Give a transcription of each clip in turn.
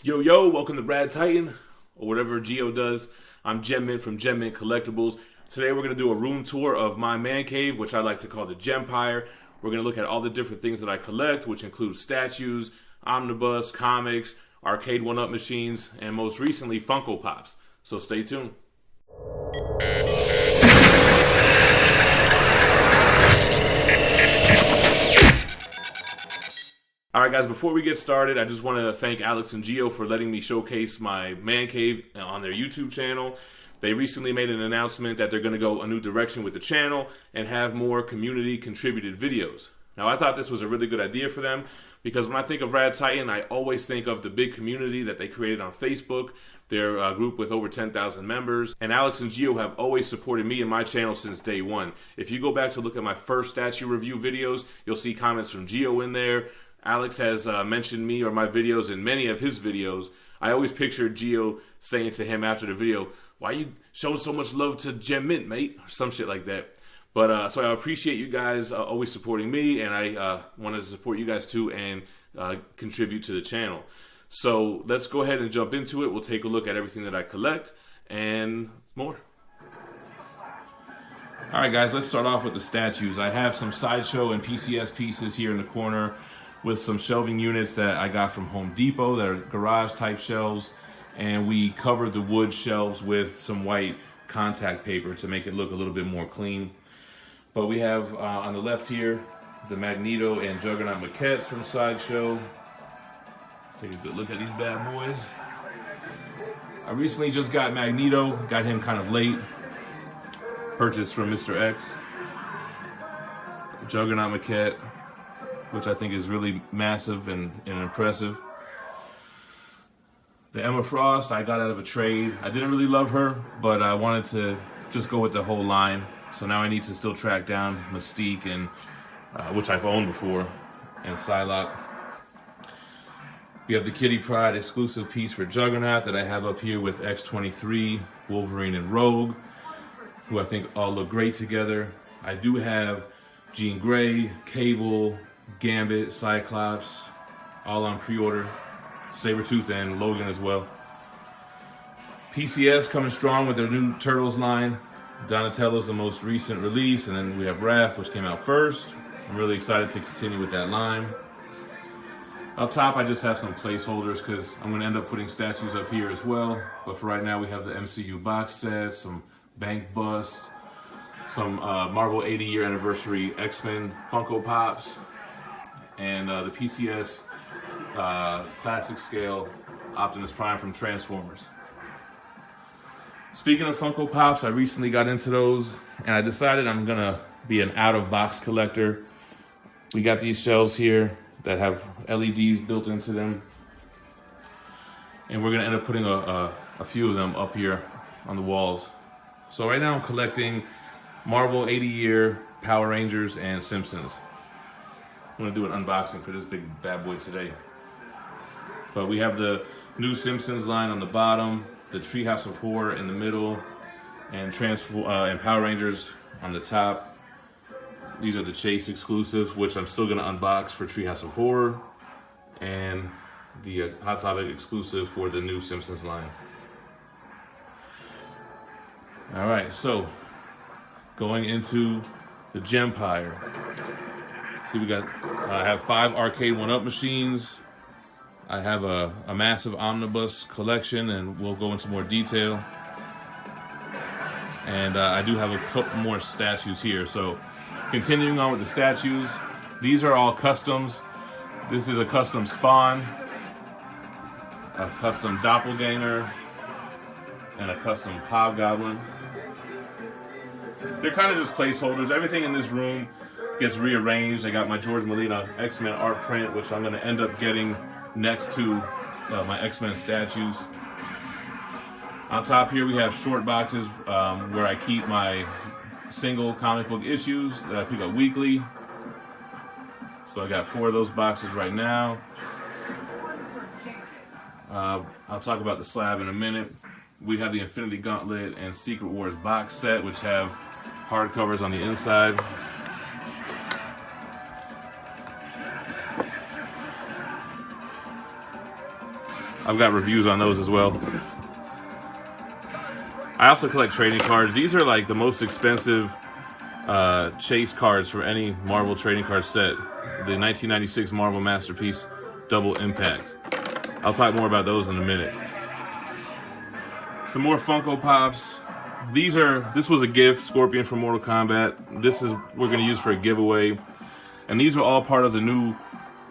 Yo, yo, welcome to Radd Titan, or whatever Geo does. I'm Gem Mint from Gem Mint Collectibles. Today we're going to do a room tour of my man cave, which I like to call the Gempire. We're going to look at all the different things that I collect, which include statues, Omnibus, comics, arcade one-up machines, and most recently, Funko Pops. So stay tuned. Alright guys, before we get started, I just want to thank Alex and Geo for letting me showcase my man cave on their YouTube channel. They recently made an announcement that they're going to go a new direction with the channel and have more community contributed videos. Now I thought this was a really good idea for them because when I think of Radd Titan, I always think of the big community that they created on Facebook. They're a group with over 10,000 members, and Alex and Geo have always supported me and my channel since day one. If you go back to look at my first statue review videos, you'll see comments from Geo in there. Alex has mentioned me or my videos in many of his videos. I always pictured Geo saying to him after the video, "Why you showing so much love to Gem Mint, mate?" or some shit like that. But so I appreciate you guys always supporting me, and I wanted to support you guys too and contribute to the channel. So let's go ahead and jump into it. We'll take a look at everything that I collect and more. Alright guys, let's start off with the statues. I have some Sideshow and PCS pieces here in the corner with some shelving units that I got from Home Depot that are garage type shelves, and we covered the wood shelves with some white contact paper to make it look a little bit more clean. But we have on the left here the Magneto and Juggernaut Maquettes from Sideshow. Let's take a good look at these bad boys. I recently just got Magneto, got him kind of late. Purchased from Mr. X. Juggernaut Maquette, which I think is really massive and impressive. The Emma Frost I got out of a trade. I didn't really love her, but I wanted to just go with the whole line. So now I need to still track down Mystique, and which I've owned before, and Psylocke. We have the Kitty Pryde exclusive piece for Juggernaut that I have up here with X-23, Wolverine, and Rogue, who I think all look great together. I do have Jean Grey, Cable, Gambit, Cyclops, all on pre-order. Sabretooth and Logan as well. PCS coming strong with their new Turtles line. Donatello's the most recent release, and then we have Radd, which came out first. I'm really excited to continue with that line. Up top, I just have some placeholders because I'm going to end up putting statues up here as well. But for right now, we have the MCU box set, some Bank Bust, some Marvel 80-year anniversary X-Men Funko Pops, and the PCS classic scale Optimus Prime from Transformers. Speaking of Funko Pops, I recently got into those, and I decided I'm gonna be an out-of-box collector. We got these shelves here that have LEDs built into them, and we're gonna end up putting a few of them up here on the walls. So right now I'm collecting Marvel 80-year, Power Rangers, and Simpsons. I'm gonna do an unboxing for this big bad boy today. But we have the new Simpsons line on the bottom, the Treehouse of Horror in the middle, and Power Rangers on the top. These are the Chase exclusives, which I'm still gonna unbox for Treehouse of Horror, and the Hot Topic exclusive for the new Simpsons line. All right, so going into the Gempire. See, I have 5 arcade one-up machines. I have a massive Omnibus collection, and we'll go into more detail. And I do have a couple more statues here. So continuing on with the statues, these are all customs. This is a custom Spawn, a custom Doppelganger, and a custom Hobgoblin. They're kind of just placeholders. Everything in this room gets rearranged. I got my George Molina X-Men art print, which I'm going to end up getting next to my X-Men statues. On top here we have short boxes where I keep my single comic book issues that I pick up weekly. So I got 4 of those boxes right now. I'll talk about the slab in a minute. We have the Infinity Gauntlet and Secret Wars box set, which have hardcovers on the inside. I've got reviews on those as well. I also collect trading cards. These are like the most expensive chase cards for any Marvel trading card set. The 1996 Marvel Masterpiece Double Impact. I'll talk more about those in a minute. Some more Funko Pops. This was a gift, Scorpion from Mortal Kombat. We're going to use for a giveaway. And these are all part of the new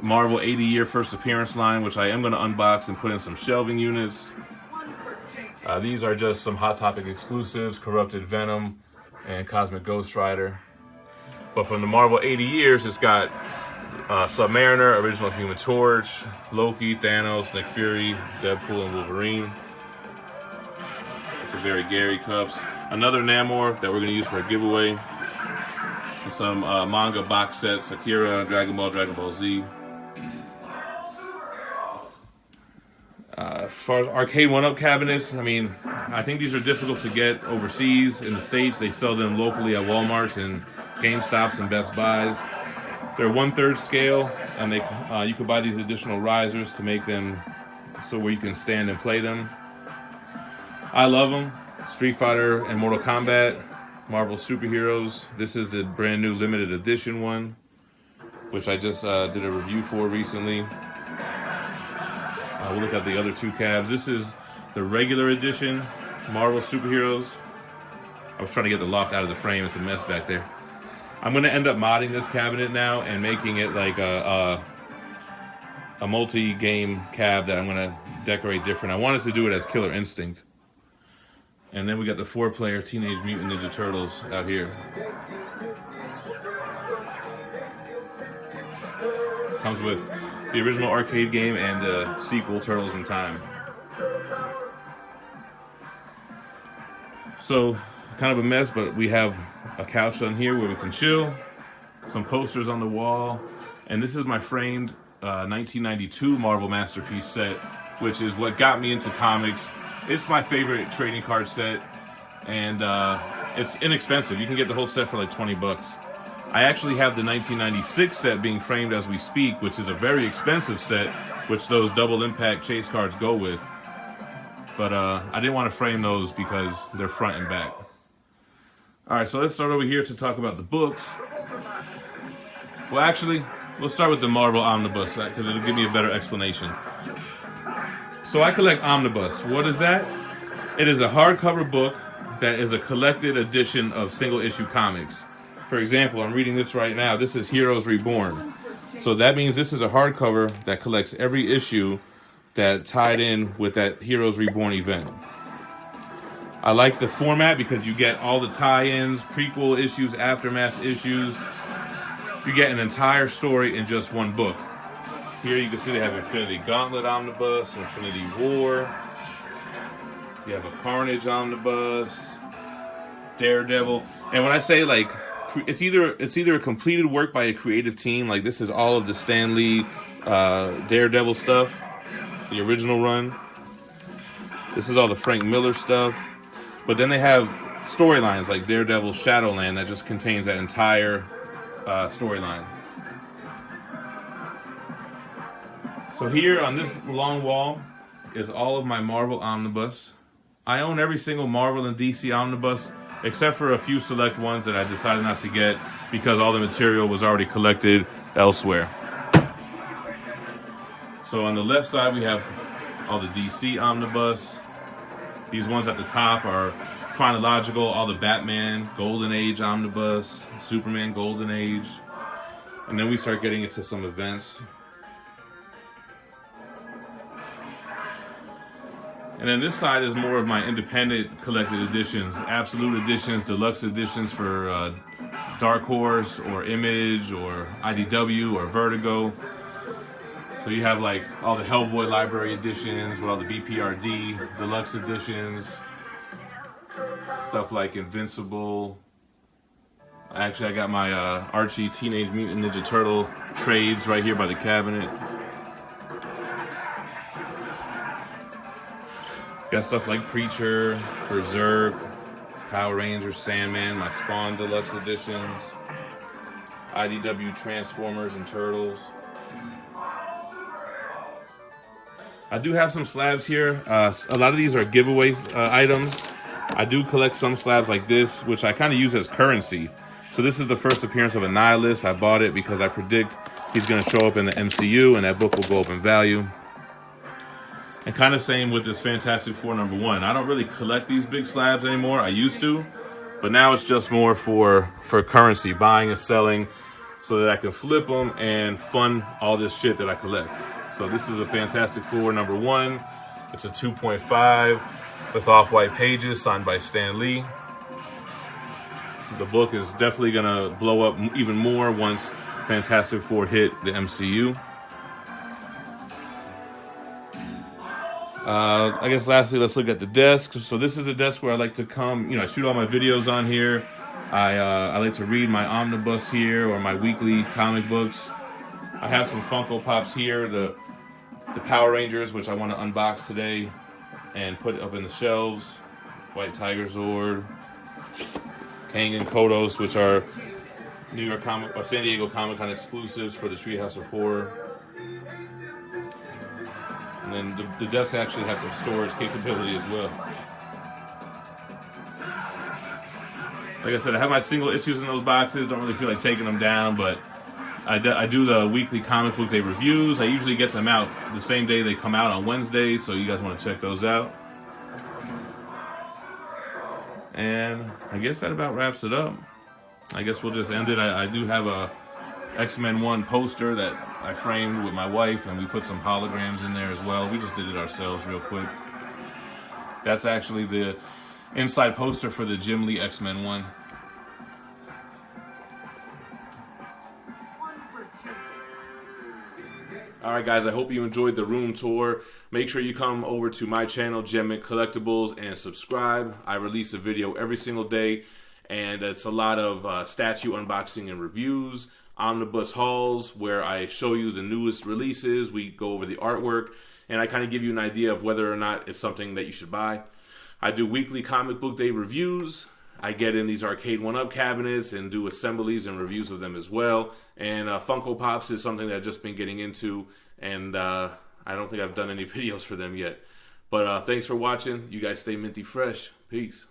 Marvel 80-year first appearance line, which I am going to unbox and put in some shelving units. These are just some Hot Topic exclusives, Corrupted Venom and Cosmic Ghost Rider. But from the Marvel 80 years, it's got Submariner, Original Human Torch, Loki, Thanos, Nick Fury, Deadpool, and Wolverine. It's a very Gary cups. Another Namor that we're going to use for a giveaway. And some Manga Box Sets, Akira, Dragon Ball Z. As far as arcade one-up cabinets, I mean, I think these are difficult to get overseas. In the States, they sell them locally at Walmarts and GameStops and Best Buys. They're 1/3 scale, and you can buy these additional risers to make them so where you can stand and play them. I love them. Street Fighter and Mortal Kombat, Marvel Superheroes. This is the brand new limited edition one, which I just did a review for recently. We'll look at the other two cabs. This is the regular edition Marvel Superheroes. I was trying to get the loft out of the frame. It's a mess back there. I'm going to end up modding this cabinet now and making it like a multi-game cab that I'm going to decorate different. I wanted to do it as Killer Instinct. And then we got the 4-player Teenage Mutant Ninja Turtles out here. Comes with the original arcade game and the sequel, Turtles in Time. So, kind of a mess, but we have a couch on here where we can chill, some posters on the wall, and this is my framed 1992 Marvel Masterpiece set, which is what got me into comics. It's my favorite trading card set, and it's inexpensive. You can get the whole set for like 20 bucks. I actually have the 1996 set being framed as we speak, which is a very expensive set, which those double impact chase cards go with. But I didn't want to frame those because they're front and back. Alright, so let's start over here to talk about the books. Well, actually, we'll start with the Marvel Omnibus because it'll give me a better explanation. So I collect Omnibus. What is that? It is a hardcover book that is a collected edition of single issue comics. For example, I'm reading this right now. This is Heroes Reborn. So that means this is a hardcover that collects every issue that tied in with that Heroes Reborn event. I like the format because you get all the tie-ins, prequel issues, aftermath issues. You get an entire story in just one book. Here you can see they have Infinity Gauntlet Omnibus, Infinity War. You have a Carnage Omnibus, Daredevil. And when I say like, it's either a completed work by a creative team, like this is all of the Stan Lee Daredevil stuff, the original run. This is all the Frank Miller stuff. But then they have storylines like Daredevil Shadowland that just contains that entire storyline. So here on this long wall is all of my Marvel Omnibus. I own every single Marvel and DC Omnibus except for a few select ones that I decided not to get because all the material was already collected elsewhere. So on the left side we have all the DC Omnibus. These ones at the top are chronological, all the Batman Golden Age Omnibus, Superman Golden Age. And then we start getting into some events. And then this side is more of my independent collected editions, absolute editions, deluxe editions for Dark Horse or Image or IDW or Vertigo. So you have like all the Hellboy library editions with all the BPRD deluxe editions, stuff like Invincible. Actually, I got my Archie Teenage Mutant Ninja Turtle trades right here by the cabinet. Got stuff like Preacher, Berserk, Power Rangers, Sandman, my Spawn Deluxe Editions, IDW Transformers and Turtles. I do have some slabs here. A lot of these are giveaway items. I do collect some slabs like this, which I kind of use as currency. So this is the first appearance of a Nihilist. I bought it because I predict he's going to show up in the MCU, and that book will go up in value. And kind of same with this Fantastic Four #1. I don't really collect these big slabs anymore. I used to, but now it's just more for currency, buying and selling, so that I can flip them and fund all this shit that I collect. So this is a Fantastic Four #1. It's a 2.5 with off-white pages, signed by Stan Lee. The book is definitely going to blow up even more once Fantastic Four hit the MCU. I guess lastly, let's look at the desk. So this is the desk where I like to come, I shoot all my videos on here. I like to read my Omnibus here, or my weekly comic books. I have some Funko Pops here, the Power Rangers, which I want to unbox today and put up in the shelves. White Tiger Zord, Kang and Kodos, which are New York Comic or San Diego Comic Con exclusives for the Treehouse of Horror. And then the desk actually has some storage capability as well. Like I said, I have my single issues in those boxes. Don't really feel like taking them down, but I do the weekly comic book day reviews. I usually get them out the same day they come out on Wednesdays, so you guys want to check those out. And I guess that about wraps it up. I guess we'll just end it. I do have a X-Men 1 poster that I framed with my wife, and we put some holograms in there as well. We just did it ourselves real quick. That's actually the inside poster for the Jim Lee X-Men 1. Alright guys, I hope you enjoyed the room tour. Make sure you come over to my channel, Gem Mint Collectibles, and subscribe. I release a video every single day, and it's a lot of statue unboxing and reviews, omnibus hauls where I show you the newest releases, we go over the artwork, and I kind of give you an idea of whether or not it's something that you should buy. I do weekly comic book day reviews. I get in these arcade 1-up cabinets and do assemblies and reviews of them as well. And Funko Pops is something that I've just been getting into, and I don't think I've done any videos for them yet. But thanks for watching. You guys stay minty fresh. Peace.